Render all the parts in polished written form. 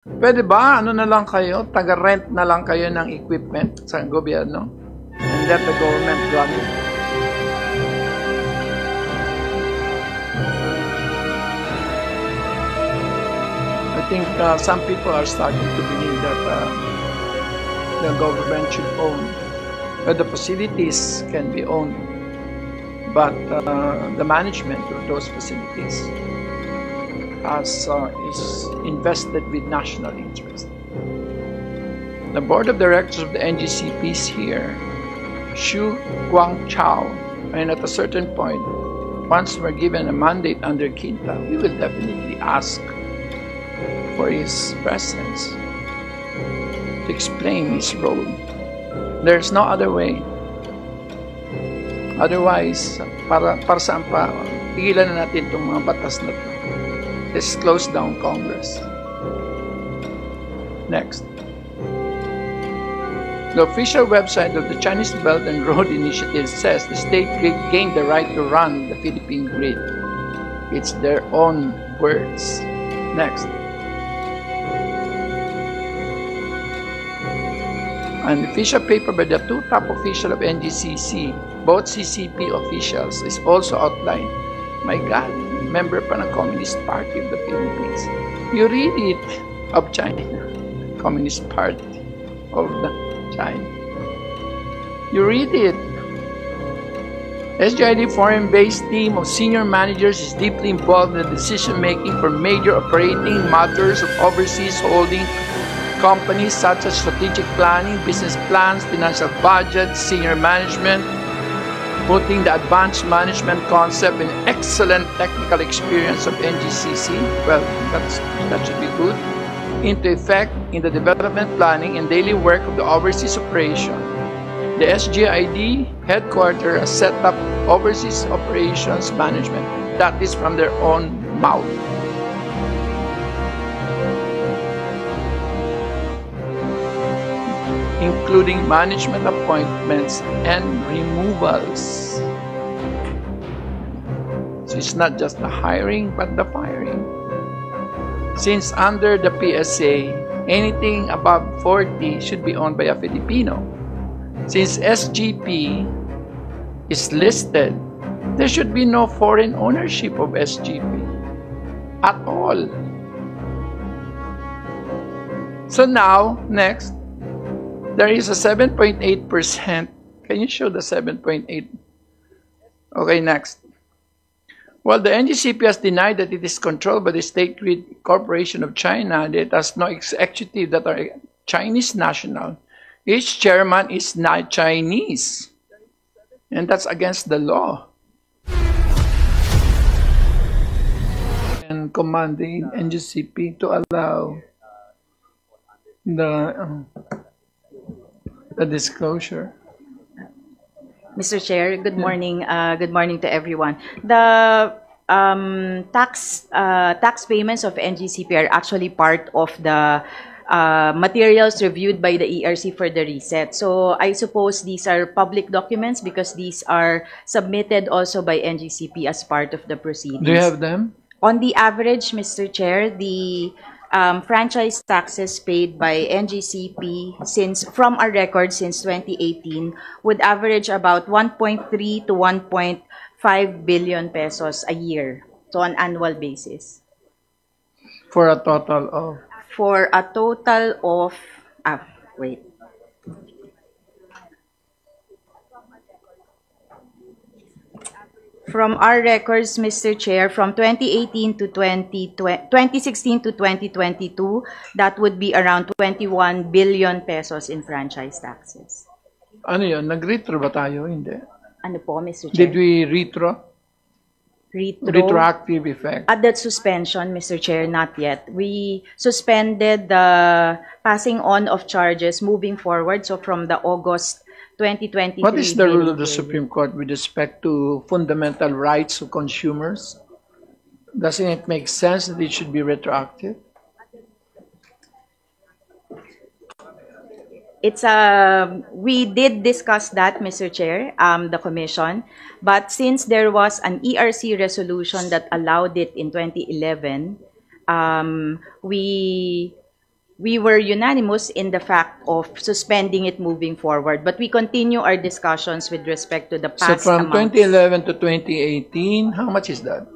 Pwede ba, ano na lang kayo, taga-rent na lang kayo ng equipment sa gobyerno? And let the government run it. I think some people are starting to believe that the government should own. But the facilities can be owned, but the management of those facilities is invested with national interest. The board of directors of the NGCP is here, Xu Guangchao, and at a certain point, once we're given a mandate under Quinta, we will definitely ask for his presence to explain his role. There's no other way. Otherwise, para saan pa, tigilan na natin itong mga batas na ito. Let's close down Congress. Next. The official website of the Chinese Belt and Road Initiative says the state grid gained the right to run the Philippine grid. It's their own words. Next. An official paper by the two top officials of NGCC, both CCP officials, is also outlined. My God, member pa ng Communist Party of the Philippines. You read it, of China, Communist Party of the China. You read it. SGID foreign-based team of senior managers is deeply involved in the decision-making for major operating matters of overseas holding companies such as strategic planning, business plans, financial budgets, senior management, putting the advanced management concept and excellent technical experience of NGCC, well, that should be good, into effect in the development planning and daily work of the overseas operation. The SGID headquarters has set up overseas operations management. That is from their own mouth. Including management appointments and removals. So it's not just the hiring, but the firing. Since under the PSA, anything above 40 should be owned by a Filipino. Since SGP is listed, there should be no foreign ownership of SGP at all. So now, next, there is a 7.8%. Can you show the 7.8? Okay, next. Well, the NGCP has denied that it is controlled by the State Grid Corporation of China, that it has no executive that are Chinese national. Each chairman is not Chinese, and that's against the law. And commanding NGCP to allow the disclosure. Mr. Chair, good morning. Good morning to everyone. The tax payments of NGCP are actually part of the materials reviewed by the ERC for the reset. So I suppose these are public documents because these are submitted also by NGCP as part of the proceedings. Do you have them? On the average, Mr. Chair, the franchise taxes paid by NGCP from our record since 2018 would average about 1.3 to 1.5 billion pesos a year, so on an annual basis. For a total of? For a total of, wait. From our records, Mr. Chair, from 2018 to 2016 to 2022, that would be around 21 billion pesos in franchise taxes. Ano yun? Nag-retro ba tayo? Hindi. Ano po, Mr. Chair? Did we retro? Retroactive effect? At that suspension, Mr. Chair, not yet. We suspended the passing on of charges moving forward. So from the August 2023. What is the rule of the Supreme Court with respect to fundamental rights of consumers? Doesn't it make sense that it should be retroactive? We did discuss that, Mr. Chair, the Commission, but since there was an ERC resolution that allowed it in 2011, we we were unanimous in the fact of suspending it moving forward, but we continue our discussions with respect to the So past from amounts. 2011 to 2018, how much is that?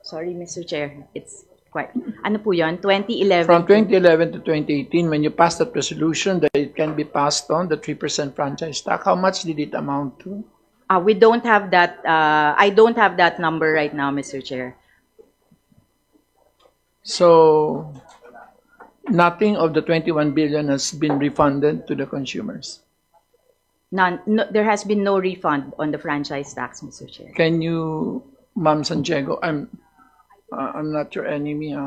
Sorry, Mr. Chair, it's quite, ano po yun? 2011. From 2011 to 2018, when you passed that resolution that it can be passed on, the 3% franchise tax, how much did it amount to? We don't have that, I don't have that number right now, Mr. Chair. So nothing of the 21 billion has been refunded to the consumers. None, no, there has been no refund on the franchise tax, Mr. Chair. Can you, Ma'am Santiago, I'm not your enemy,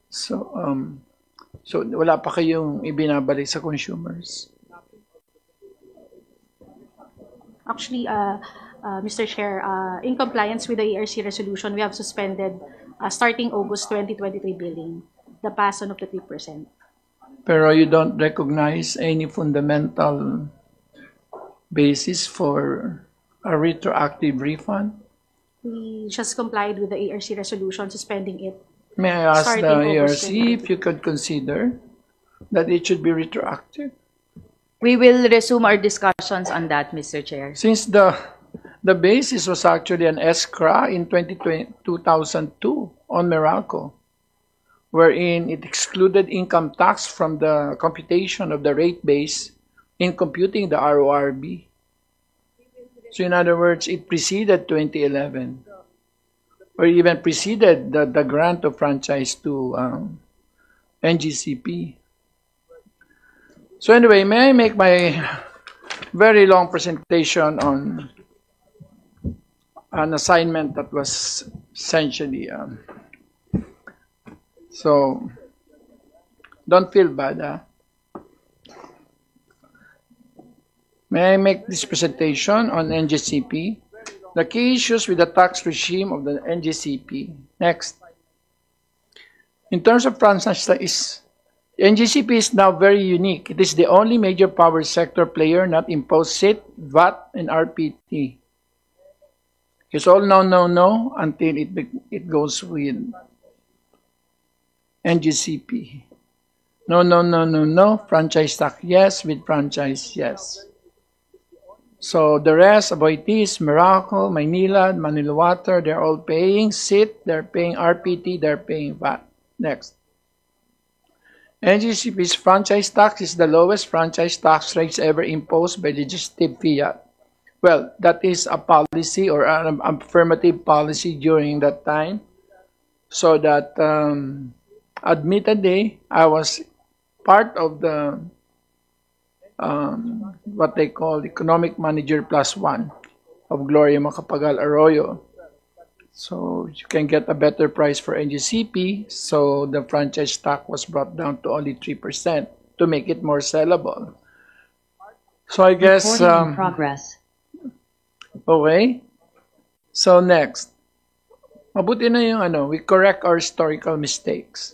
so wala pa kayong ibinabalik sa consumers? Actually, Mr. Chair, in compliance with the ERC resolution, we have suspended starting August 2023 billing, the pass-on of the 3%. Pero you don't recognize any fundamental basis for a retroactive refund? We just complied with the ERC resolution, suspending it. May I ask Starting the August ERC if you could consider that it should be retroactive? We will resume our discussions on that, Mr. Chair. Since the basis was actually an SCRA in 2002 on Meralco, wherein it excluded income tax from the computation of the rate base in computing the RORB. So in other words, it preceded 2011, or even preceded the grant of franchise to NGCP. So anyway, may I make my very long presentation on an assignment that was essentially, so don't feel bad. May I make this presentation on NGCP? The key issues with the tax regime of the NGCP. Next. In terms of franchise, NGCP is now very unique. It is the only major power sector player not imposed SIT, VAT, and RPT. It's all no until it goes with NGCP. No, franchise tax, yes, with franchise, yes. So the rest, Aboitiz, Meralco, Maynilad, Manila Water, they're all paying SIT, they're paying RPT, they're paying VAT. Next. NGCP's franchise tax is the lowest franchise tax rates ever imposed by legislative fiat. Well, that is a policy or an affirmative policy during that time. So that, admittedly, I was part of the what they call Economic Manager +1 of Gloria Macapagal Arroyo. So you can get a better price for NGCP, so the franchise tax was brought down to only 3% to make it more sellable. So I guess, Progress. okay. So next, mabuti na yung we correct our historical mistakes.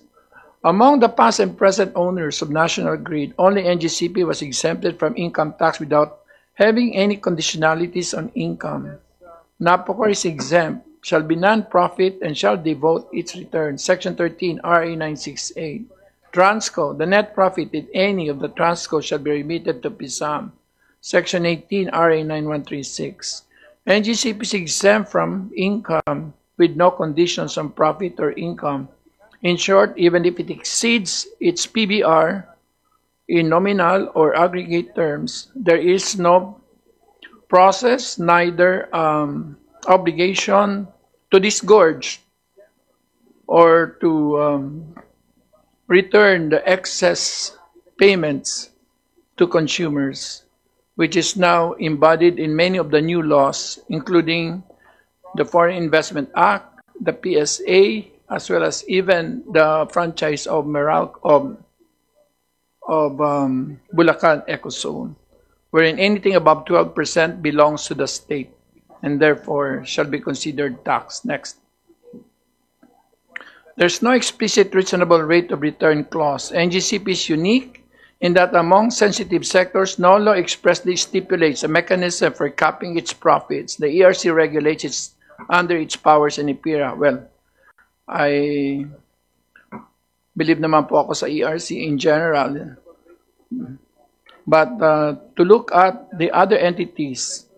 Among the past and present owners of National Grid, only NGCP was exempted from income tax without having any conditionalities on income. NAPOCOR is exempt, shall be non-profit, and shall devote its return. Section 13, RA 968. Transco, the net profit in any of the Transco shall be remitted to PISAM. Section 18, RA 9136. NGCP is exempt from income with no conditions on profit or income. In short, even if it exceeds its PBR in nominal or aggregate terms, there is no process, neither obligation to disgorge or to return the excess payments to consumers, which is now embodied in many of the new laws, including the Foreign Investment Act, the PSA, as well as even the franchise of Meralco of Bulacan Ecozone, wherein anything above 12% belongs to the state and therefore shall be considered tax. Next. There's no explicit reasonable rate of return clause. NGCP is unique in that among sensitive sectors, no law expressly stipulates a mechanism for capping its profits. The ERC regulates it under its powers and IPIRA. Well, believe naman po ako sa ERC in general. But to look at the other entities,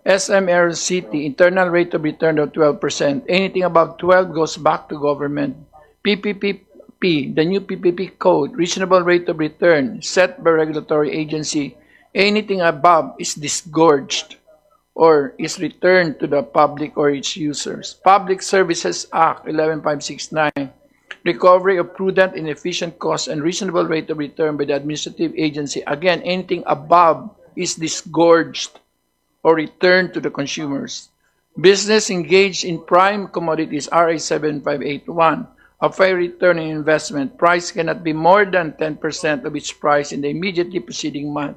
SMR City, internal rate of return of 12%. Anything above 12 goes back to government. PPP, the new PPP code, reasonable rate of return set by regulatory agency. Anything above is disgorged or is returned to the public or its users. Public Services Act 11569, recovery of prudent and efficient cost and reasonable rate of return by the administrative agency. Again, anything above is disgorged or returned to the consumers. Business engaged in prime commodities, RA 7581, a fair return on investment. Price cannot be more than 10% of its price in the immediately preceding month.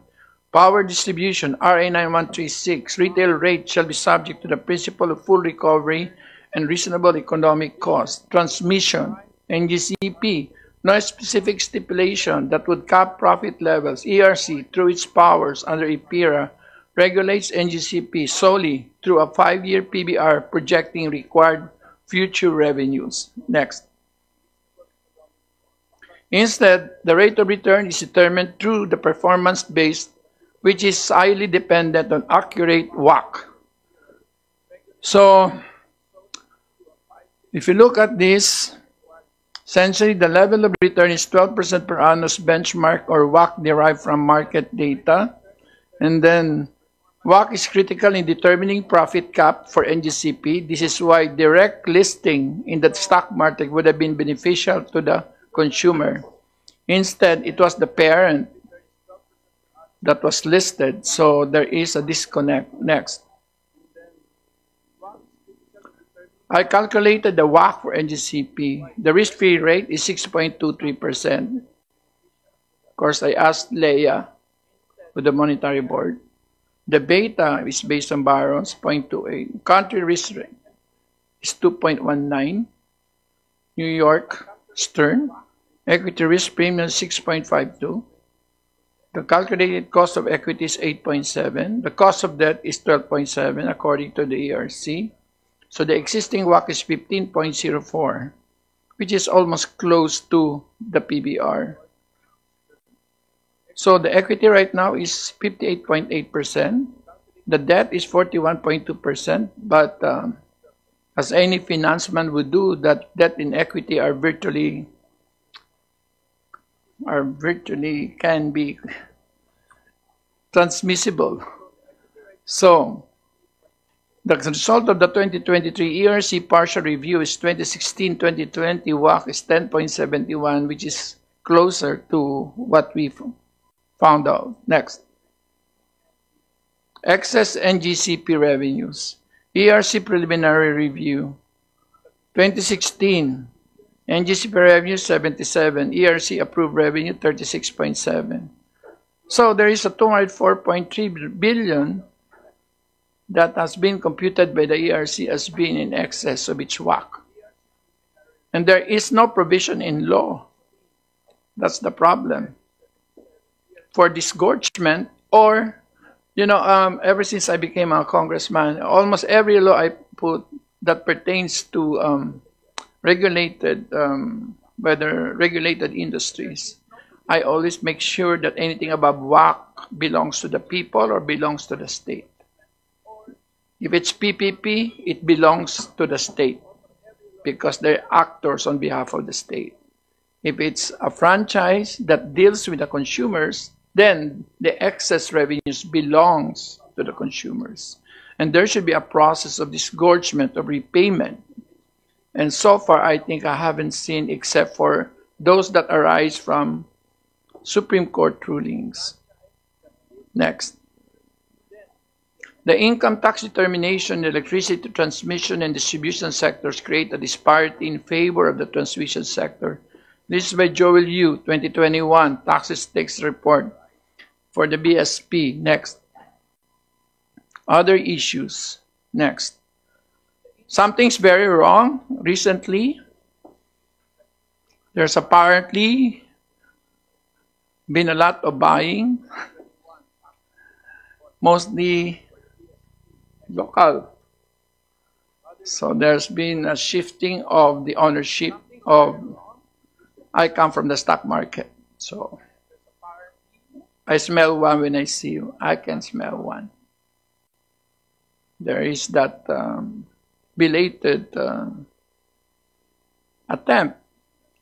Power distribution, RA 9136, retail rate shall be subject to the principle of full recovery and reasonable economic cost. Transmission, NGCP, no specific stipulation that would cap profit levels. ERC, through its powers under IPIRA, regulates NGCP solely through a 5-year PBR projecting required future revenues. Next. Instead, the rate of return is determined through the performance-based, which is highly dependent on accurate WACC. So, if you look at this, essentially the level of return is 12% per annum benchmark or WACC derived from market data. And then WACC is critical in determining profit cap for NGCP. This is why direct listing in the stock market would have been beneficial to the consumer. Instead, it was the parent that was listed, so there is a disconnect. Next. I calculated the WACC for NGCP. The risk-free rate is 6.23%. Of course, I asked Leia with the Monetary Board. The beta is based on Barron's, 0.28. Country risk rate is 2.19. New York, Stern. Equity risk premium is 6.52. The calculated cost of equity is 8.7. The cost of debt is 12.7 according to the ERC. So the existing WACC is 15.04, which is almost close to the PBR. So the equity right now is 58.8%. The debt is 41.2%. But as any financeman would do, that debt and equity are virtually can be transmissible. So the result of the 2023 ERC partial review is 2016-2020 WACC is 10.71, which is closer to what we found out. Next. Excess NGCP revenues. ERC preliminary review. 2016, NGCP revenue 77, ERC approved revenue 36.7. So there is a 204.3 billion that has been computed by the ERC as being in excess of its WACC. And there is no provision in law. That's the problem. For disgorgement or, you know, ever since I became a congressman, almost every law I put that pertains to regulated, whether regulated industries, I always make sure that anything above WACC belongs to the people or belongs to the state. If it's PPP, it belongs to the state because they're actors on behalf of the state. If it's a franchise that deals with the consumers, then the excess revenues belongs to the consumers. And there should be a process of disgorgement, of repayment. And so far, I think I haven't seen except for those that arise from Supreme Court rulings. Next. The income tax determination in the electricity transmission and distribution sectors create a disparity in favor of the transmission sector. This is by Joel Yu, 2021, Taxes Takes Report for the BSP. Next. Other issues. Next. Something's very wrong recently. There's apparently been a lot of buying, mostly local. So there's been a shifting of the ownership of I come from the stock market, so I smell one when I see you. I can smell one. There is that belated attempt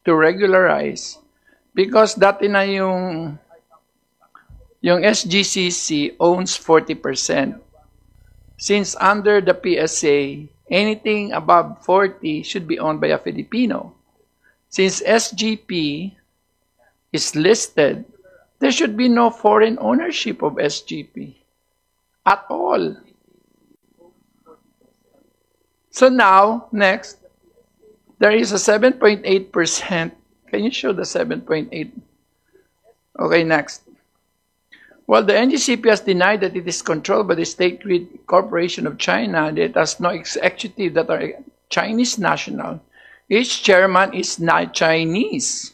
to regularize because dati na yung SGCC owns 40%. Since under the PSA, anything above 40 should be owned by a Filipino. Since SGP is listed, there should be no foreign ownership of SGP at all. So now, next, there is a 7.8%. Can you show the 7.8? Okay, next. Well, the NGCP has denied that it is controlled by the State Grid Corporation of China and it has no executive that are Chinese national. Each chairman is not Chinese,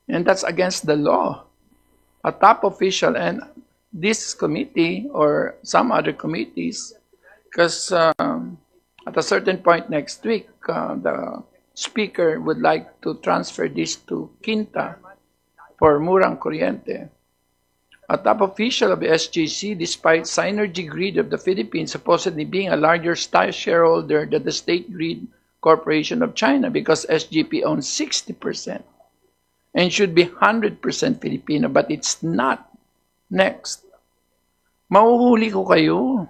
and that's against the law. A top official, and this committee or some other committees, because at a certain point next week, the speaker would like to transfer this to Quinta for Murang Kuryente. A top official of the SGC, despite Synergy Grid of the Philippines supposedly being a larger shareholder than the State Grid Corporation of China because SGP owns 60% and should be 100% Filipino, but it's not. Next. Mahuhuli ko kayo.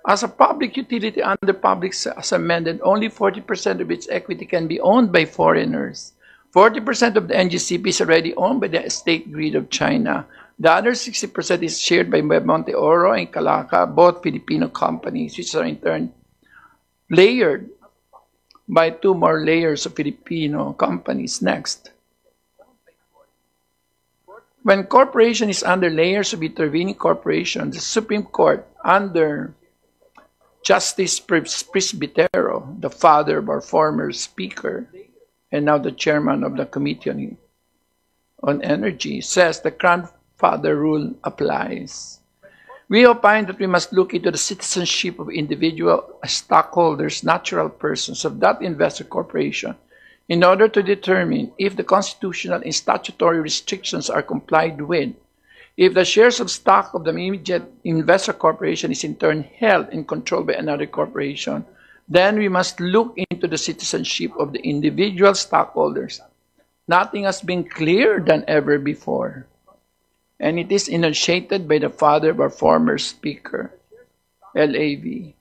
As a public utility under public as amended, only 40% of its equity can be owned by foreigners. 40% of the NGCP is already owned by the State Grid of China. The other 60% is shared by Monte Oro and Calaca, both Filipino companies, which are in turn layered by 2 more layers of Filipino companies. Next. When corporation is under layers of intervening corporations, the Supreme Court, under Justice Presbitero, the father of our former speaker, and now the chairman of the Committee on Energy, says the grandfather rule applies. We opine that we must look into the citizenship of individual stockholders, natural persons of that investor corporation, in order to determine if the constitutional and statutory restrictions are complied with. If the shares of stock of the immediate investor corporation is in turn held and controlled by another corporation, then we must look into the citizenship of the individual stockholders. Nothing has been clearer than ever before. And it is initiated by the father of our former speaker, LAV.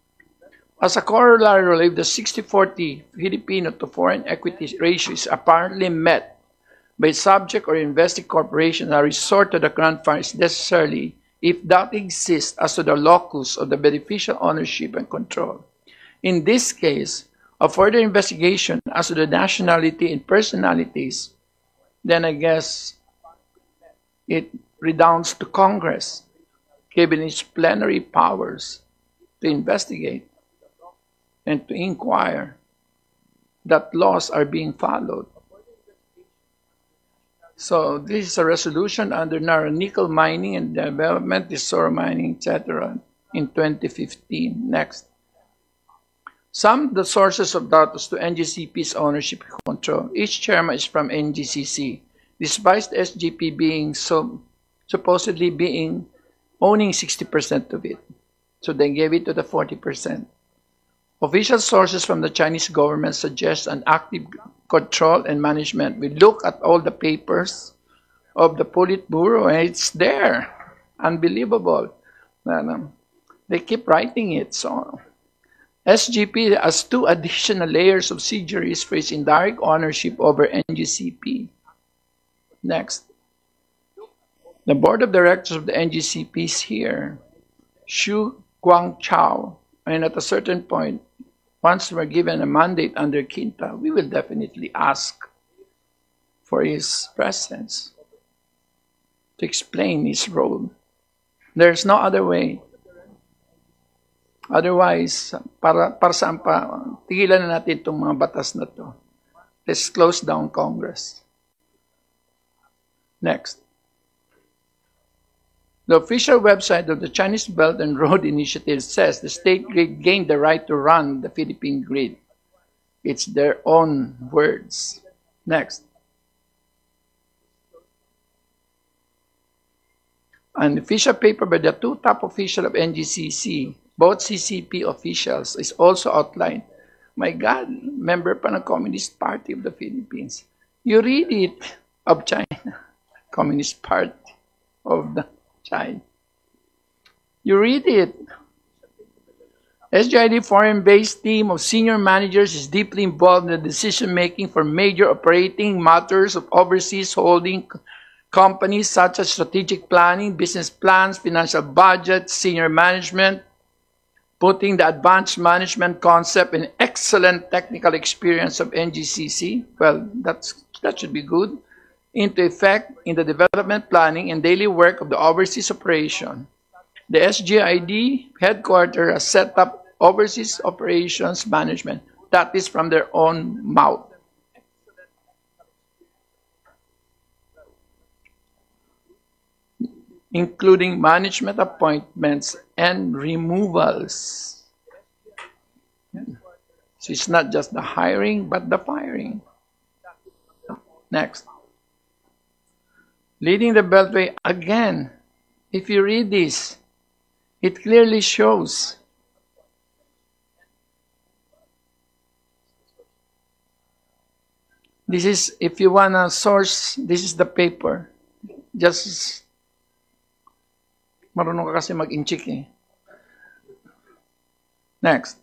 As a corollary, if the 60-40 Filipino to foreign equity ratio is apparently met by subject or investing corporations, a resort to the grandfather is necessarily if that exists as to the locus of the beneficial ownership and control. In this case, a further investigation as to the nationality and personalities, then I guess it redounds to Congress, given its plenary powers to investigate and to inquire that laws are being followed. So this is a resolution under Nara Nickel Mining and Development, Tesoro Mining, etc. in 2015. Next. Some of the sources of data to NGCP's ownership and control. Each chairman is from NGCC, despite the SGP being supposedly owning 60% of it. So they gave it to the 40%. Official sources from the Chinese government suggest an active control and management. We look at all the papers of the Politburo and it's there. Unbelievable. They keep writing it. So SGP has 2 additional layers of subsidiaries for its indirect ownership over NGCP. Next. The board of directors of the NGCP is here. Xu Guangchao. And at a certain point, once we're given a mandate under Quinta, we will definitely ask for his presence to explain his role. There's no other way. Otherwise, para saan pa, tigilan na natin itong mga batas na to. Let's close down Congress. Next. The official website of the Chinese Belt and Road Initiative says the state grid gained the right to run the Philippine grid. It's their own words. Next. An official paper by the two top officials of NGCC, both CCP officials, is also outlined. My God, member pa ng Communist Party of the Philippines. You read it, of China, Communist Party of the China. You read it. SGID foreign-based team of senior managers is deeply involved in the decision-making for major operating matters of overseas holding companies such as strategic planning, business plans, financial budgets, senior management, putting the advanced management concept and excellent technical experience of NGCC, well, that should be good, into effect in the development planning and daily work of the overseas operation. The SGID headquarters has set up overseas operations management. That is from their own mouth. Including management appointments and removals. So it's not just the hiring, but the firing. Next. Leading the Beltway again. If you read this, it clearly shows this is, if you want to source, this is the paper. Just marunong ka kasi mag-inchik eh. Next.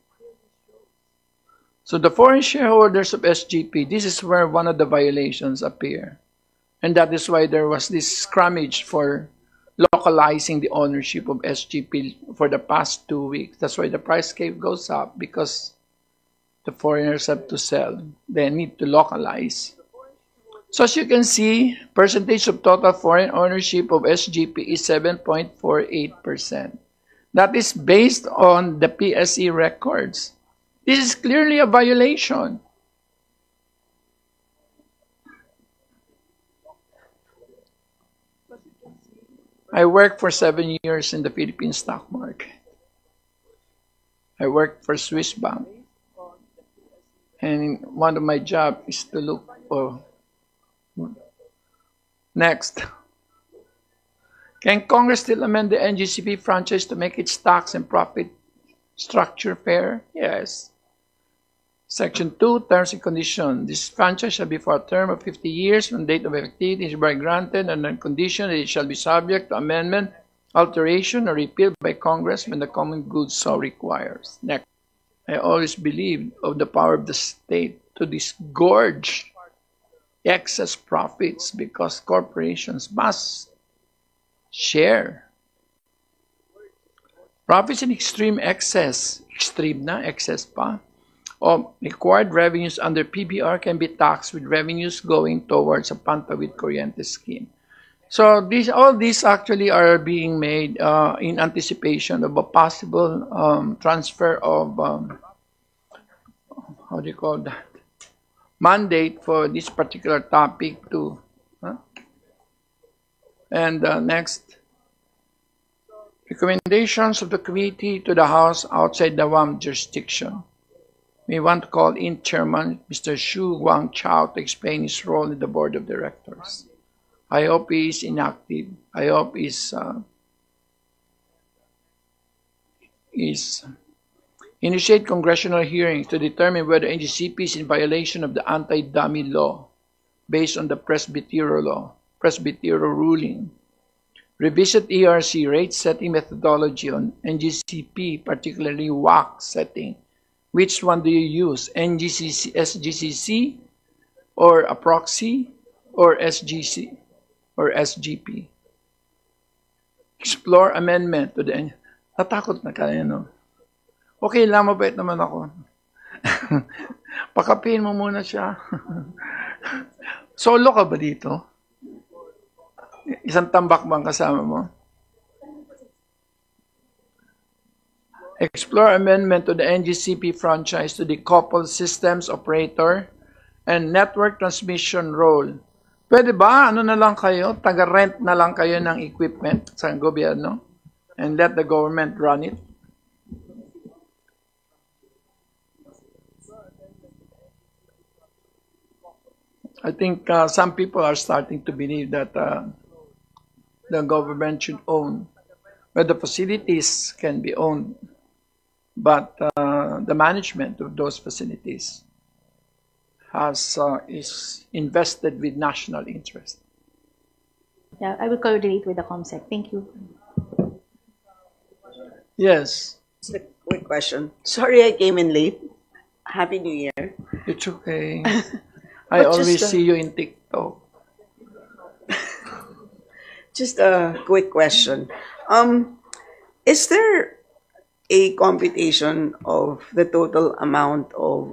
So the foreign shareholders of SGP, this is where one of the violations appear. And that is why there was this scrummage for localizing the ownership of SGP for the past 2 weeks. That's why the price cap goes up, because the foreigners have to sell. They need to localize. So as you can see, percentage of total foreign ownership of SGP is 7.48%. That is based on the PSE records. This is clearly a violation. I worked for 7 years in the Philippine stock market. I worked for Swiss Bank. And one of my jobs is to look for... Next. Can Congress still amend the NGCP franchise to make its tax and profit structure fair? Yes. Section 2, Terms and Conditions. This franchise shall be for a term of 50 years from date of activity is hereby granted and on condition that it shall be subject to amendment, alteration, or repeal by Congress when the common good so requires. Next. I always believed of the power of the state to disgorge excess profits because corporations must share. Profits in extreme excess, extreme na, excess pa, of required revenues under PBR can be taxed with revenues going towards a Pantawid Corriente scheme. So all these actually are being made in anticipation of a possible transfer of, how do you call that, mandate for this particular topic to. And next, recommendations of the committee to the House outside the WAM jurisdiction. We want to call in Chairman Mr. Xu Guangchao to explain his role in the Board of Directors. I hope he is inactive. I hope he's initiate congressional hearings to determine whether NGCP is in violation of the anti-dummy law based on the Presbyterian ruling. Revisit ERC rate setting methodology on NGCP, particularly WACC setting. Which one do you use? NGCC, SGCC, or a proxy, or SGC, or SGP? Explore amendment to the... Natakot na kayo, no? Okay lang, mabait naman ako. Pakapin mo muna siya. Solo ka ba dito? Isang tambak bang kasama mo? Explore amendment to the NGCP franchise to decouple systems operator and network transmission role. Pwede ba? Ano na lang kayo? Taga-rent na lang kayo ng equipment sa gobyerno and let the government run it? I think some people are starting to believe that the government should own, but the facilities can be owned, but the management of those facilities is invested with national interest. Yeah, I will coordinate with the COMSEC. Thank you. Yes, Just a quick question. Sorry I came in late. Happy New Year. it's okay. I But always just, see you in TikTok. Just a quick question. Is there a computation of the total amount of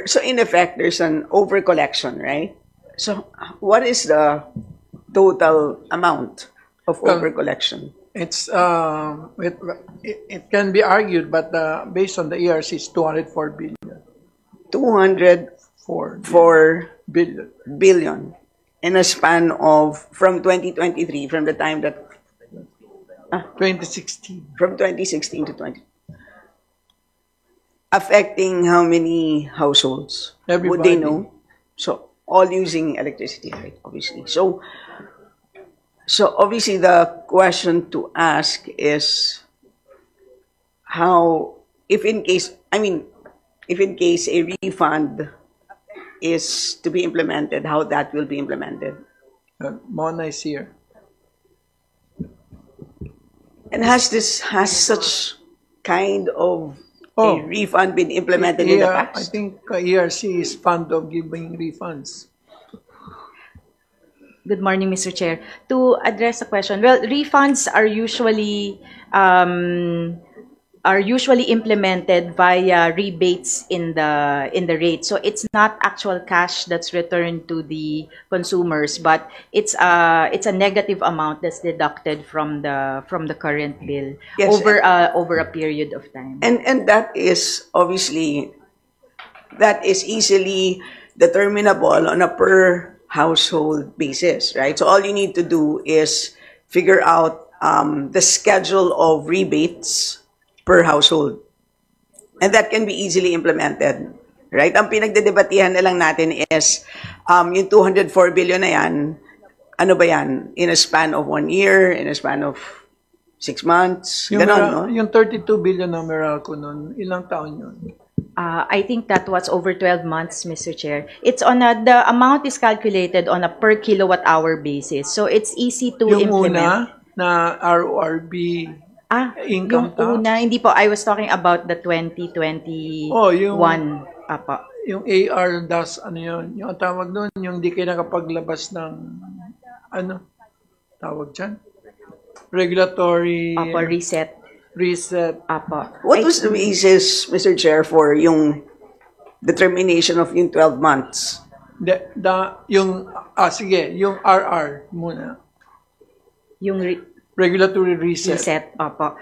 so in effect there's an over collection, right? So what is the total amount of Well, over collection? It's it can be argued, but based on the ERC, it's 204 billion. 204 4 billion. billion in a span of from 2023, from the time that 2016. from 2016 to 20, affecting how many households? Would they Everybody. know? So all using electricity, right? Obviously. So obviously the question to ask is how, if in case a refund is to be implemented, how that will be implemented. Mona is here. And has such kind of Oh. a refund been implemented in the I past? think ERC is fond of giving refunds. Good morning, Mr. Chair. To address the question, well, refunds are usually implemented via rebates in the rate. So it's not actual cash that's returned to the consumers, but it's a negative amount that's deducted from the current bill Yes, over a period of time. And that is obviously, that is easily determinable on a per household basis, right? So all you need to do is figure out the schedule of rebates per household. And that can be easily implemented, right? Ang pinagdedebatihan na lang natin is yung 204 billion na yan, ano ba yan? In a span of 1 year, in a span of 6 months, ganon, no? Yung 32 billion na Meralco nun, ilang taon yun? I think that was over 12 months, Mr. Chair. It's the amount is calculated on a per kilowatt hour basis. So it's easy to Yung implement. una na RORB income yung tax? una, hindi po. I was talking about the 2021. Oh, yung- Apa. Yung AR das, ano yun? Yung ang tawag doon, yung di kayo nakapaglabas ng, ano, tawag dyan? Regulatory Apa, reset. reset. Apa. What was the basis, Mr. Chair, for yung determination of yung 12 months? Sige, yung RR muna. Yung Regulatory reset. reset. Apa.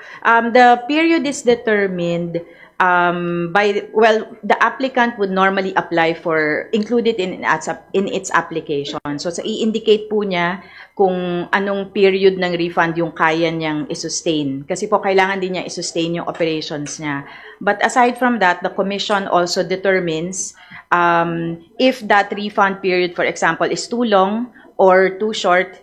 The period is determined the applicant would normally apply for, included in its application. So, i-indicate po niya kung anong period ng refund yung kaya niyang i-sustain. Kasi po, kailangan din niya i-sustain yung operations niya. But aside from that, the Commission also determines if that refund period, for example, is too long or too short,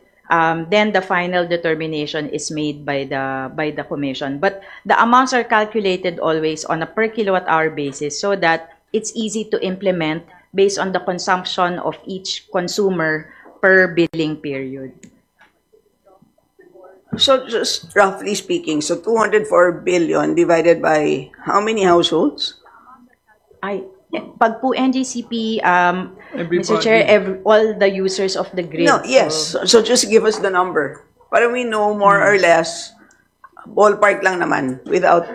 then the final determination is made by the Commission. But the amounts are calculated always on a per kilowatt hour basis so that it's easy to implement based on the consumption of each consumer per billing period. So just roughly speaking, so 204 billion divided by how many households? Pag po NGCP, Mr. Everybody. Chair, all the users of the grid. No, yes. So just give us the number. Para we know more or less, ballpark lang naman without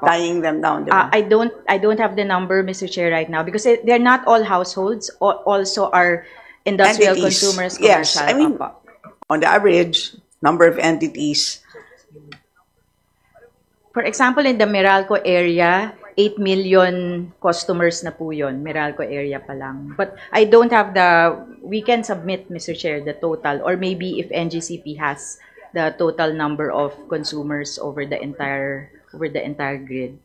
tying them down. Diba? I don't have the number, Mr. Chair, right now because they're not all households. Also are industrial Entities. consumers. Yes, Commercial. I mean, on the average, number of entities. For example, in the Meralco area, 8 million customers na po yun. Meralco area pa lang. But I don't have we can submit, Mr. Chair, the total. Or maybe if NGCP has the total number of consumers over the entire grid.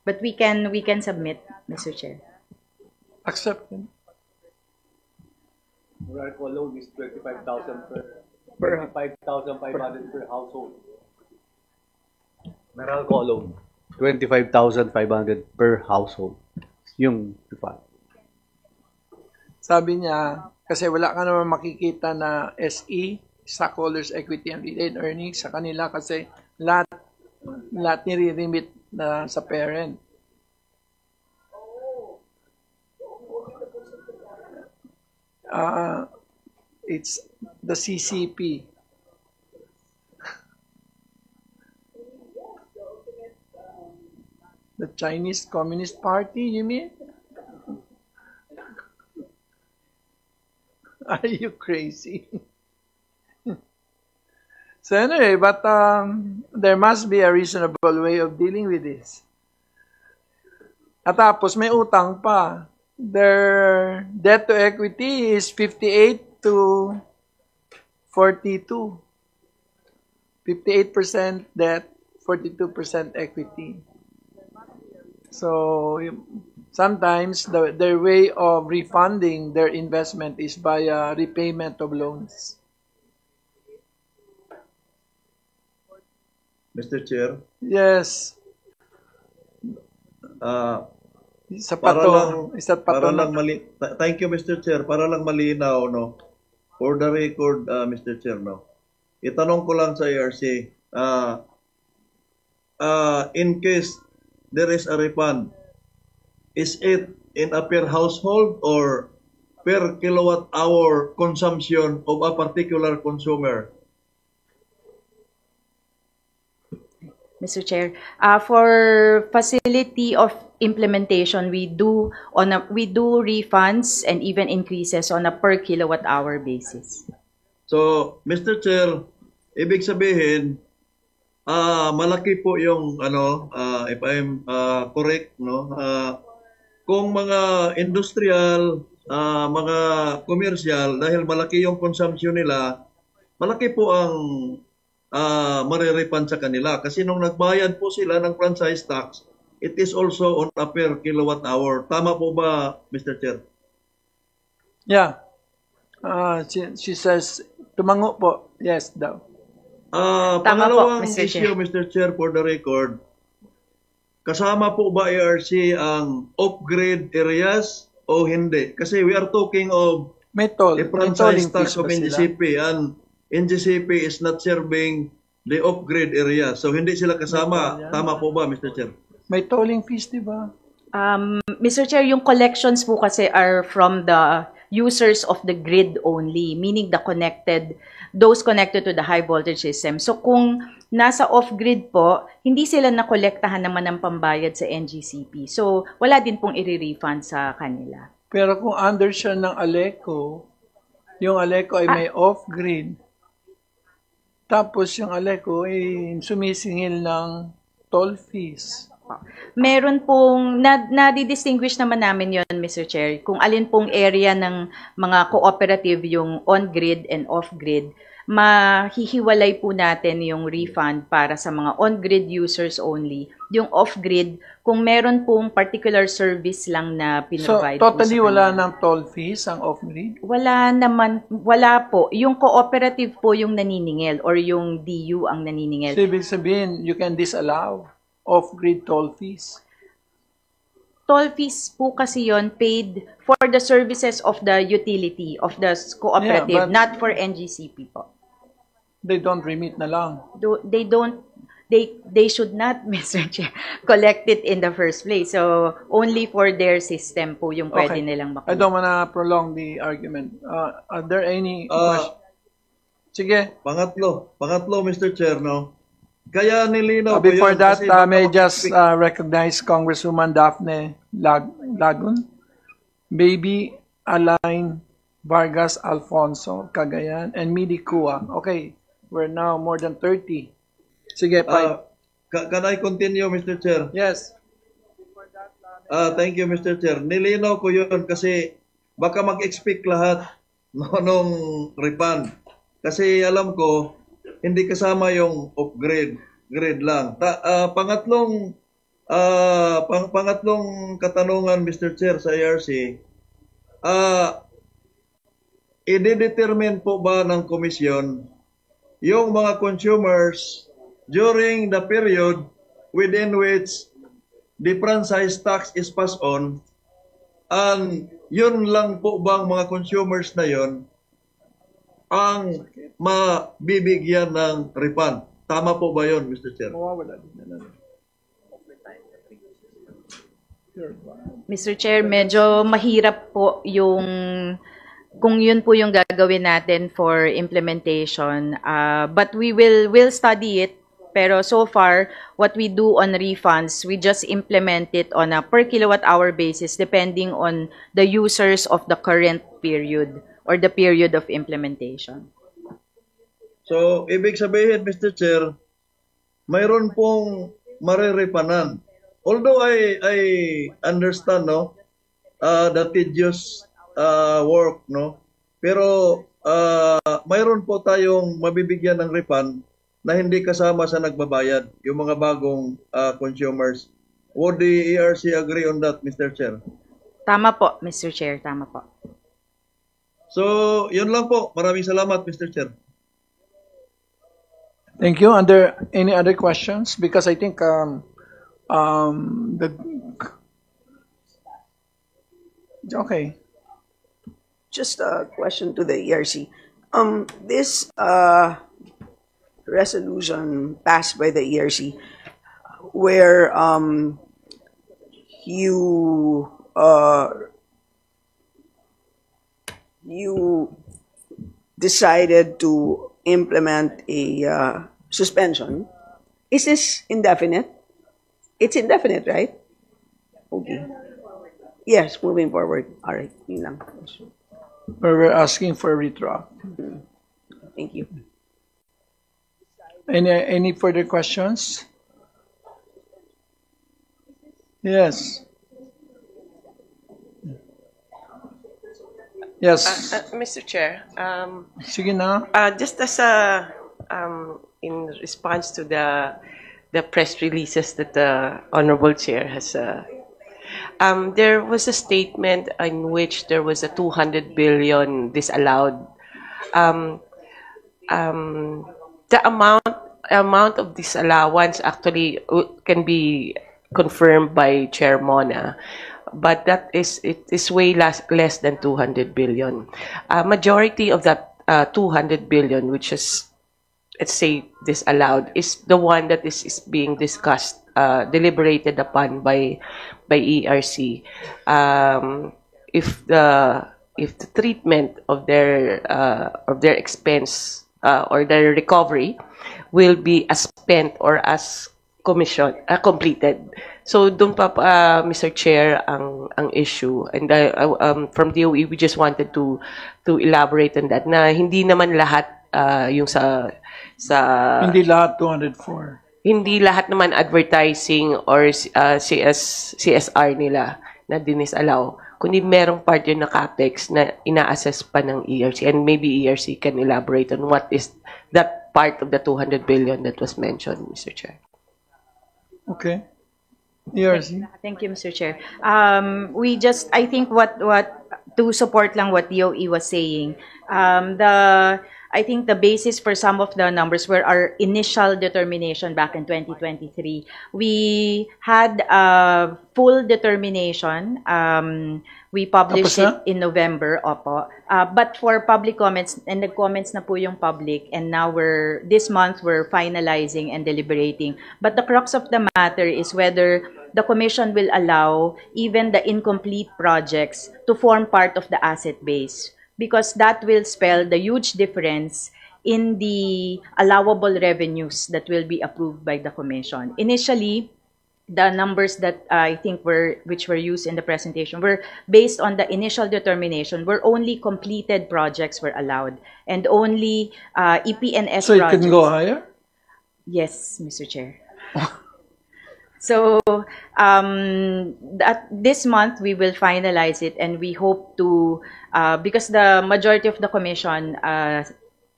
But we can submit, Mr. Chair. Accepted. Meralco alone is 25,000 Per 25,500 per household. Meralco alone, 25,500 per household. Yung refund. Sabi niya, kasi wala ka naman makikita na SE, stockholders equity and retained earnings sa kanila kasi lahat nire-remit na sa parent. It's the CCP. The Chinese Communist Party, you mean? Are you crazy? So anyway, but there must be a reasonable way of dealing with this. At tapos may utang pa. Their debt to equity is 58 to 42. 58% debt, 42% equity. So sometimes their way of refunding their investment is by repayment of loans. Mr. Chair, Yes. Isa pa to. thank you, Mr. Chair. Para lang malinaw, no? For the record, Mr. Chair, no? Itanong ko lang sa ARC, in case there is a refund, is it in a per household or per kilowatt hour consumption of a particular consumer? Mr. Chair, for facility of implementation, we do refunds and even increases on a per kilowatt hour basis. So, Mr. Chair, ibig sabihin, malaki po yung if I'm correct, no, kung mga industrial, mga commercial, dahil malaki yung consumption nila, malaki po ang marirefund sa kanila. Kasi nung nagbayad po sila ng franchise tax, it is also on a per kilowatt hour. Tama po ba, Mr. Chair? Yeah. She says, tumango po. Yes daw. Pangalawang Mr. issue, Chair. Mr. Chair, for the record, kasama po ba ARC ang off-grid areas o hindi? Kasi we are talking of May toll. the May franchise tolling tax fees of ba sila? NGCP, and NGCP is not serving the off-grid area. So hindi sila kasama. Tama po ba, Mr. Chair? May tolling fees, di ba? Mr. Chair, yung collections po kasi are from the users of the grid only, meaning those connected to the high voltage system. So kung nasa off-grid po, hindi sila nakolektahan naman ng pambayad sa NGCP. So wala din pong i-refund sa kanila. Pero kung under siya ng Aleco, yung Aleco ay may off-grid, tapos yung Aleco ay sumisingil ng toll fees. Meron pong, nadi-distinguish naman namin yon, Mr. Chair, kung alin pong area ng mga cooperative yung on-grid and off-grid, mahihiwalay po natin yung refund para sa mga on-grid users only. Yung off-grid, kung meron pong particular service lang na So, pinrovide totally po sa wala kanila. ng toll fees ang off-grid? Wala naman, wala po. Yung cooperative po yung naniningil or yung DU ang naniningil. So, ibig sabihin, you can disallow off-grid toll fees. Toll fees po kasi yon paid for the services of the utility, of the cooperative, Yeah, but- not for NGCP po. They don't remit na lang. They should not, Mr. Chair, collect it in the first place. So, only for their system po yung pwede nilang I makuha. don't wanna prolong the argument. Are there any questions? Sige. Pangatlo, Mr. Chair, no? Kaya nilinaw ko Before yun that, kasi baka may I just mag- recognize Congresswoman Daphne Lagun, Baby Alain Vargas Alfonso, Cagayan, and Midi Kua. Okay, we're now more than 30. Sige, five. Can I continue, Mr. Chair? Yes. Thank you, Mr. Chair. Nilinaw ko yun kasi baka mag-expect lahat nung refund. Kasi alam ko, hindi kasama yung off-grid, grid lang. Pangatlong katanungan, Mr. Chair, sa ARC, i-determine po ba ng komisyon yung mga consumers during the period within which the franchise tax is passed on, and yun lang po bang mga consumers na yun ang mabibigyan ng refund? Tama po ba yun, Mr. Chair? Mr. Chair, medyo mahirap po yung kung yun po yung gagawin natin for implementation. But we'll study it. Pero so far, what we do on refunds, we just implement it on a per kilowatt hour basis depending on the users of the current period or the period of implementation. So, ibig sabihin, Mr. Chair, mayroon pong mariripanan. Although I understand, no, the tedious work, no, pero mayroon po tayong mabibigyan ng refund na hindi kasama sa nagbabayad, yung mga bagong consumers. Would the ERC agree on that, Mr. Chair? Tama po, Mr. Chair, tama po. So, yun lang po. Maraming salamat, Mr. Chair. Thank you. Are there any other questions? Because I think okay. Just a question to the ERC. This resolution passed by the ERC, where you decided to implement a suspension. Is this indefinite? It's indefinite, right? Okay. Yes, moving forward. All right. Yun lang. We're asking for a retro. Thank you. Any further questions? Yes. Yes. Mr. Chair, Sige na. just as a in response to the press releases that the Honorable Chair has, there was a statement in which there was a 200 billion disallowed. The amount of disallowance actually can be confirmed by Chair Mona, but it is way less than 200 billion. Majority of that 200 billion, which is, let's say, disallowed, is the one that is being discussed, deliberated upon by ERC. If the treatment of their expense or their recovery will be as spent or as completed. So doon pa Mr. Chair ang issue, and from DOE we just wanted to elaborate on that na hindi naman lahat yung sa Hindi lahat 204. hindi lahat naman advertising or CSR nila na dinisallow, kundi merong part yun na capex na ina-assess pa ng ERC, and maybe ERC can elaborate on what is that part of the 200 billion that was mentioned, Mr. Chair. Okay. ERC. Thank you, Mr. Chair. I think what to support lang what DOE was saying, I think the basis for some of the numbers were our initial determination back in 2023. We had a full determination. We published it in November, opo. But for public comments, and nag-comments na po yung public, and now this month we're finalizing and deliberating. But the crux of the matter is whether the Commission will allow even the incomplete projects to form part of the asset base, because that will spell the huge difference in the allowable revenues that will be approved by the Commission. Initially, the numbers that I think which were used in the presentation were based on the initial determination, where only completed projects were allowed, and only EPNS So it projects. can go higher? Yes, Mr. Chair. So this month we will finalize it, and we hope to, because the majority of the Commission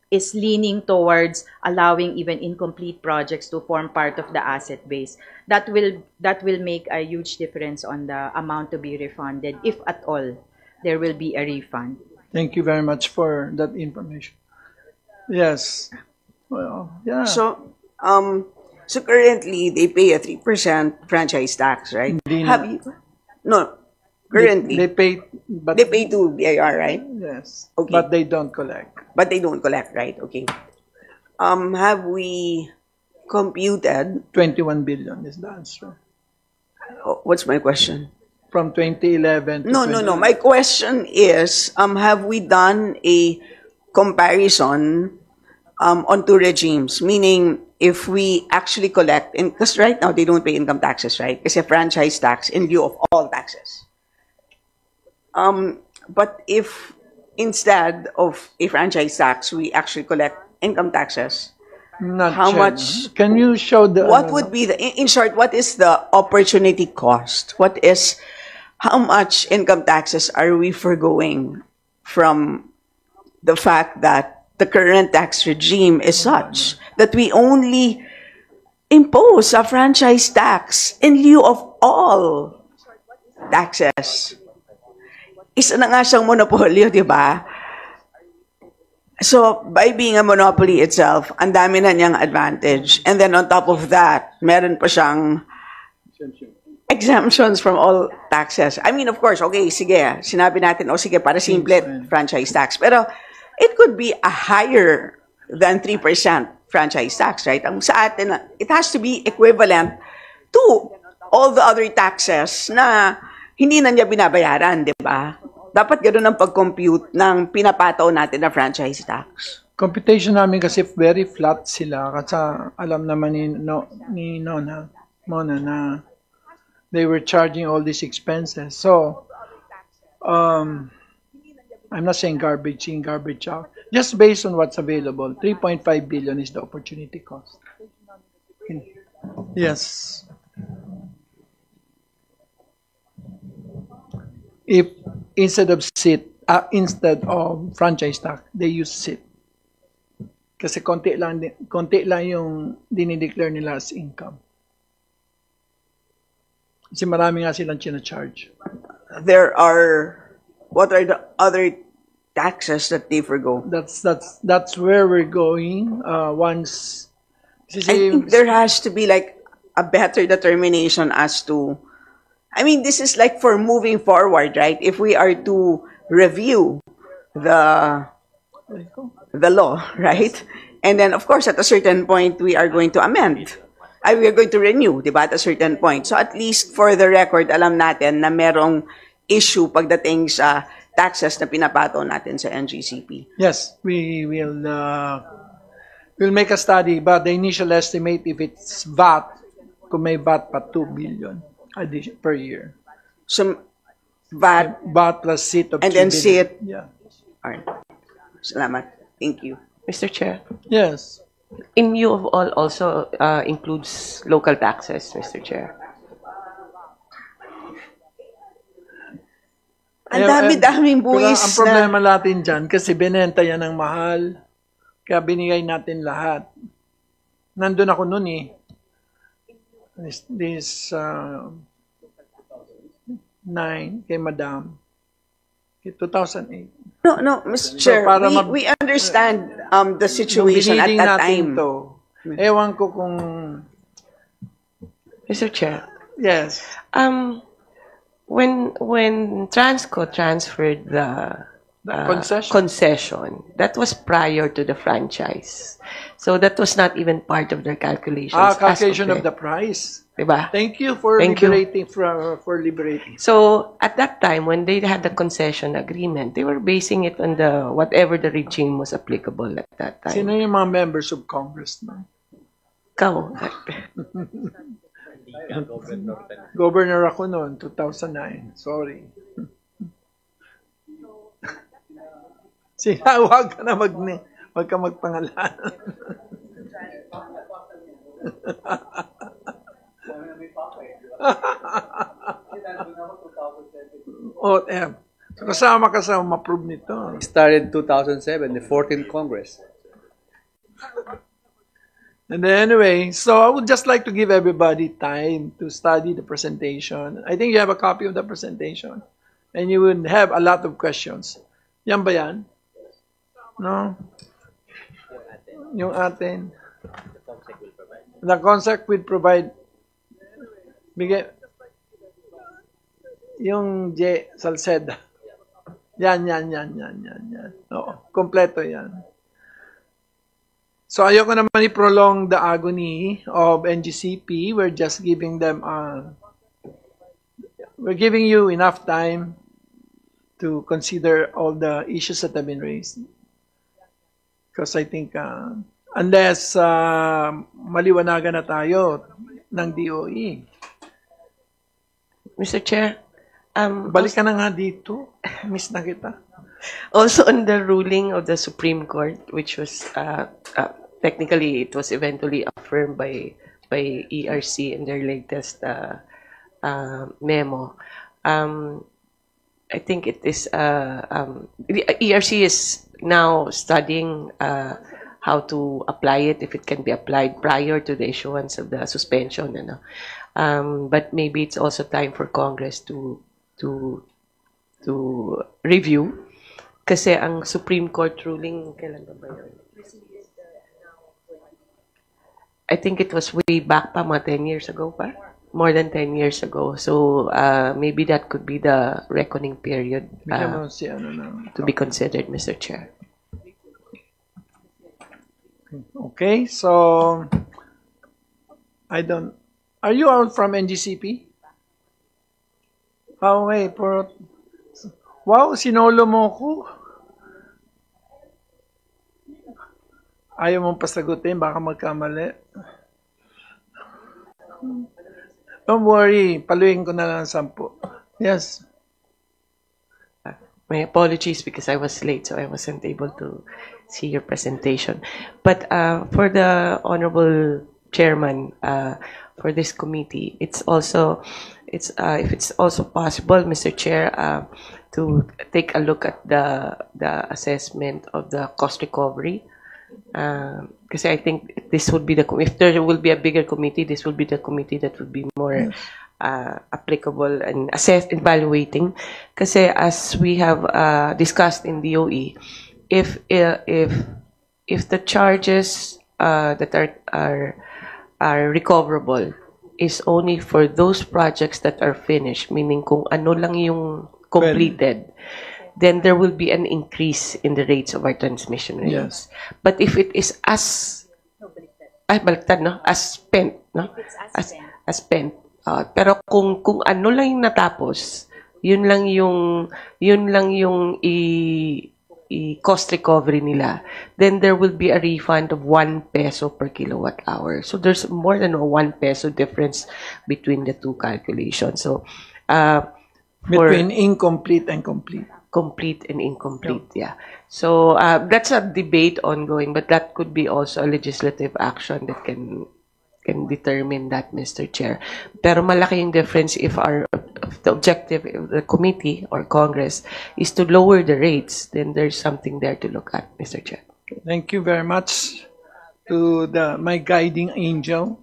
is leaning towards allowing even incomplete projects to form part of the asset base. That will make a huge difference on the amount to be refunded, if at all. there will be a refund. Thank you very much for that information. Yes. Well, yeah. So currently they pay a 3% franchise tax, right? Hindi na. Have you? No, currently They pay, but they pay to BIR, right? yes, Okay. but they don't collect. But they don't collect, right? Okay. Have we computed? 21 billion is the answer. What's my question? From 2011 to No. 2011. My question is, have we done a comparison on two regimes? Meaning, if we actually collect, because right now they don't pay income taxes, right? It's a franchise tax in lieu of all taxes. But if instead of a franchise tax, we actually collect income taxes, Not how sure. much- Can you show the what would be in short, what is the opportunity cost? How much income taxes are we foregoing from the fact that the current tax regime is such that we only impose a franchise tax in lieu of all taxes? Isa na nga siyang monopolyo, di ba? So, by being a monopoly itself, ang dami na niyang advantage. And then on top of that, meron pa siyang exemptions from all taxes. I mean, of course, okay, sige, sinabi natin, sige, para simple, franchise tax. Pero, it could be a higher than 3% franchise tax, right? Ang sa atin, it has to be equivalent to all the other taxes na hindi na niya binabayaran, di ba? Dapat gano'n ang pag-compute ng pinapataw natin na franchise tax. computation namin kasi very flat sila kasi alam naman ni Mona na they were charging all these expenses. So, I'm not saying garbage in, garbage out. Just based on what's available, 3.5 billion is the opportunity cost. Yes. If instead of franchise tax, they use SIT. Kasi konti lang yung dinideclare nila as income. Kasi marami nga silang charge. What are the other taxes that they forgo? That's where we're going. Once, I think there has to be like a better determination as to, I mean, this is like for moving forward, right? If we are to review the law, right? And then, of course, at a certain point, we are going to amend. We are going to renew, di ba, at a certain point. So at least for the record, alam natin na merong issue pagdating sa taxes na pinapato natin sa NGCP. Yes, we will we'll make a study, but the initial estimate, if it's VAT, kung may VAT pa 2 billion per year. So VAT plus SIT of and 3 then billion. SIT. Yeah. All right. Salamat. Thank you. Mr. Chair, Yes. in view of all also includes local taxes, Mr. Chair. Ang dami-daming buwis Ang problema natin dyan, kasi binenta yan ng mahal, kaya binigay natin lahat. Nandun ako nun eh. This 9 kay Madam. 2008. No, Mr. Chair, para we understand the Nung situation at biniling that natin time. to, ewan ko kung, Mr. Chair, yes. when Transco transferred the concession, that was prior to the franchise. So that was not even part of their calculations. Calculation of the price. Diba? Thank you for liberating. For liberating. So at that time, when they had the concession agreement, they were basing it on the whatever the regime was applicable at that time. Sino yung mga members of Congress na? Ikaw. Governor ako noon, 2009. Sorry. Wag ka magpangalan. So kasama ka sa ma-prove nito. Started 2007, the 14th Congress. And then anyway, so I would just like to give everybody time to study the presentation. I think you have a copy of the presentation. and you would have a lot of questions. Yan ba yan? No? Yung atin. The CONSEC will provide. Bigay. Yung J. Salceda. Yan. Oo, kompleto yan. So ayoko naman i-prolong the agony of NGCP. We're just giving them, we're giving you enough time to consider all the issues that have been raised. Because I think, unless maliwanagan na tayo ng DOE. Mr. Chair, Balik ka na nga dito. Miss na kita. also on the ruling of the Supreme Court, which was technically it was eventually affirmed by ERC in their latest memo. I think it is the ERC is now studying how to apply it, if it can be applied prior to the issuance of the suspension. But maybe it's also time for Congress to review. Kasi ang Supreme Court ruling, kailan ba yun? I think it was way back pa, mga 10 years ago pa. More than 10 years ago. So, maybe that could be the reckoning period to be considered, Mr. Chair. Okay, so, are you all from NGCP? Okay, wow, sinolo mo ko. Ayaw mong pasagutin, baka magkamali. Don't worry, paluin ko na lang 10. Yes. My apologies because I was late, so I wasn't able to see your presentation. But for the Honorable Chairman for this committee, if it's also possible, Mr. Chair, to take a look at the assessment of the cost recovery. Because I think this would be if there will be a bigger committee, this will be the committee that would be more applicable and evaluating. Kasi as we have discussed in DOE, if the charges that are recoverable is only for those projects that are finished, meaning kung ano lang yung completed, then there will be an increase in the rates of our transmission rates. Yes. But if it is as baliktad, no? As spent, no? As spent. Pero kung ano lang yung natapos, yun lang yung cost recovery nila, then there will be a refund of 1 peso per kilowatt hour. So there's more than a 1 peso difference between the two calculations. So between incomplete and complete. Complete and incomplete, yeah. So that's a debate ongoing, but that could be also a legislative action that can determine that, Mr. Chair. Pero malaki yung difference if the objective of the committee or Congress is to lower the rates, then there's something there to look at, Mr. Chair. Thank you very much to my guiding angel.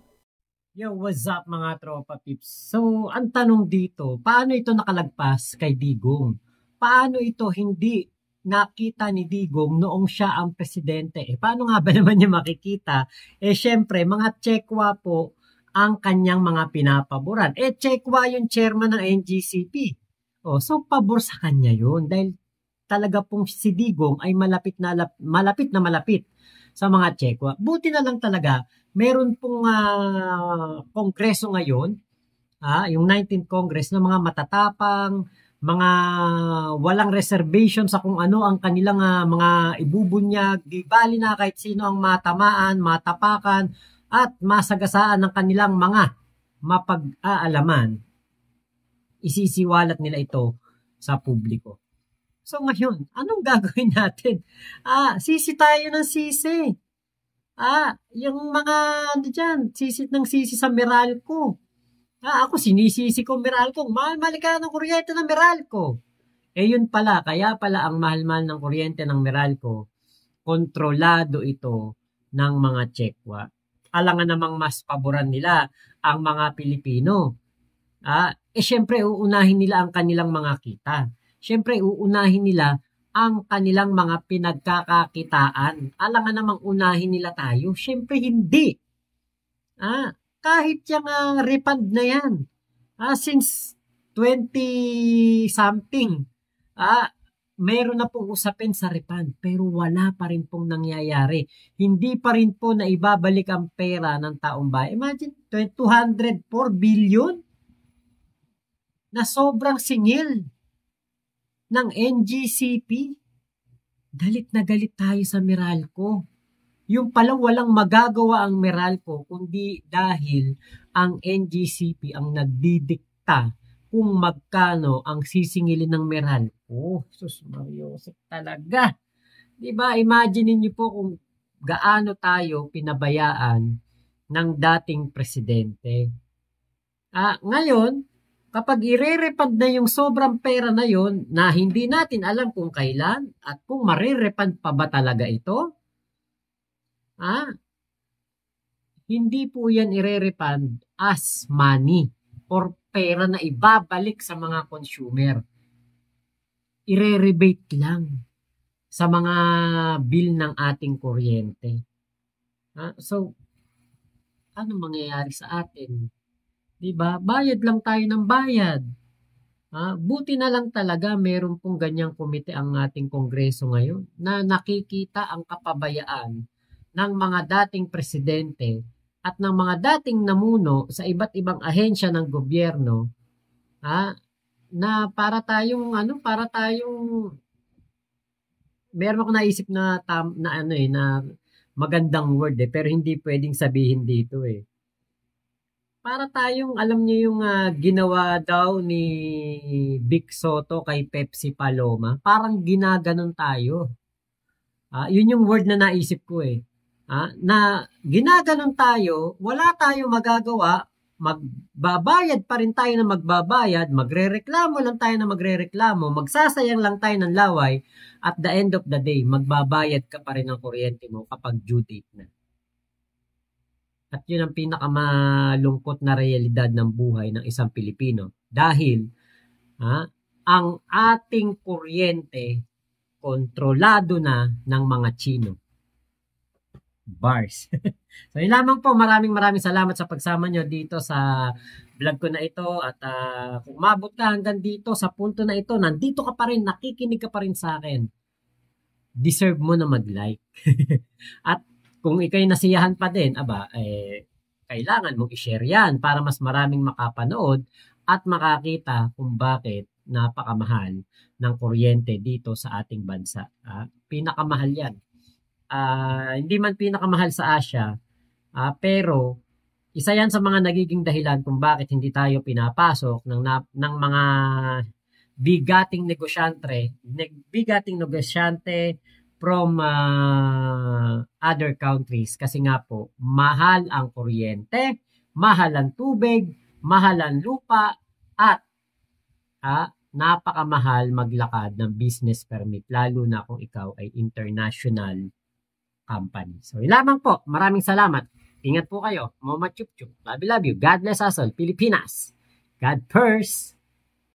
Yo, what's up mga tropa pips? So, ang tanong dito, paano ito nakalagpas kay Digong? Paano ito hindi nakita ni Digong noong siya ang presidente? Paano nga ba naman niya makikita? Syempre, mga Chekwa po ang kanyang mga pinapaboran. Chekwa yung chairman ng NGCP. So, pabor sa kanya yun. Dahil talaga pong si Digong ay malapit na malapit sa mga Chekwa. Buti na lang talaga, meron pong kongreso ngayon, yung 19th Congress, na mga matatapang, mga walang reservation sa kung ano ang kanilang mga ibubunyag, di bali na kahit sino ang matamaan, matapakan, at masagasaan ng kanilang mga mapag-aalaman. Isisiwalat nila ito sa publiko. So ngayon, anong gagawin natin? Sisi tayo ng sisi. Yung mga dyan, sisi ng sisi sa Meralco. Ako sinisisi ko Meralco. Mahal-mahal ka ng kuryente ng Meralco. Yun pala, kaya pala ang mahal-mahal ng kuryente ng Meralco, kontrolado ito ng mga Chekwa. Alangan namang mas paboran nila ang mga Pilipino. Syempre uunahin nila ang kanilang mga kita. Syempre uunahin nila ang kanilang mga pinagkakakitaan. Alangan namang unahin nila tayo. Syempre hindi. Kahit yung refund na yan. Since 20-something, meron na pong usapin sa refund, pero wala pa rin pong nangyayari. Hindi pa rin po na ibabalik ang pera ng taong bayan. Imagine, 204 billion na sobrang singil ng NGCP. Galit na galit tayo sa Meralco. Yung palang walang magagawa ang Meralco, kundi dahil ang NGCP ang nagdidikta kung magkano ang sisingilin ng Meralco. Sus Mariosep talaga. Diba? Imagine niyo po kung gaano tayo pinabayaan ng dating presidente. Ngayon, kapag ire-refund na yung sobrang pera na yon na hindi natin alam kung kailan at kung marirefund pa ba talaga ito, hindi po yan ire-refund as money or pera na ibabalik sa mga consumer. Ire-rebate lang sa mga bill ng ating kuryente. So, ano mangyayari sa atin? Diba? Bayad lang tayo ng bayad. Buti na lang talaga meron pong ganyang komite ang ating kongreso ngayon na nakikita ang kapabayaan ng mga dating presidente at ng mga dating namuno sa iba't ibang ahensya ng gobyerno, na para tayong meron ako naisip na magandang word pero hindi pwedeng sabihin dito Para tayong, alam niyo yung ginawa daw ni Vic Soto kay Pepsi Paloma, parang ginaganon tayo. Yun yung word na naisip ko na ginaganon tayo, wala tayong magagawa, magbabayad pa rin tayo na magbabayad, magrereklamo lang tayo na magrereklamo, magsasayang lang tayo ng laway, at the end of the day, magbabayad ka pa rin ng kuryente mo kapag due date na. At yun ang pinakamalungkot na realidad ng buhay ng isang Pilipino. Dahil ang ating kuryente kontrolado na ng mga Chino. Bars. So yun lamang po, maraming salamat sa pagsama nyo dito sa vlog ko na ito at kung umabot ka hanggang dito sa punto na ito, nandito ka pa rin, nakikinig ka pa rin sa akin, deserve mo na mag-like. At kung ikay nasiyahan pa din, kailangan mong i-share yan para mas maraming makapanood at makakita kung bakit napakamahal ng kuryente dito sa ating bansa. Pinakamahal yan. Hindi man pinakamahal sa Asia, pero isa yan sa mga nagiging dahilan kung bakit hindi tayo pinapasok ng mga bigating negosyante from other countries, kasi nga po mahal ang kuryente, mahal ang tubig, mahal ang lupa, at napakamahal maglakad ng business permit, lalo na kung ikaw ay international company. So, lamang po. Maraming salamat. Ingat po kayo. Mama chup chup. Love you. God bless us all. Pilipinas. God first.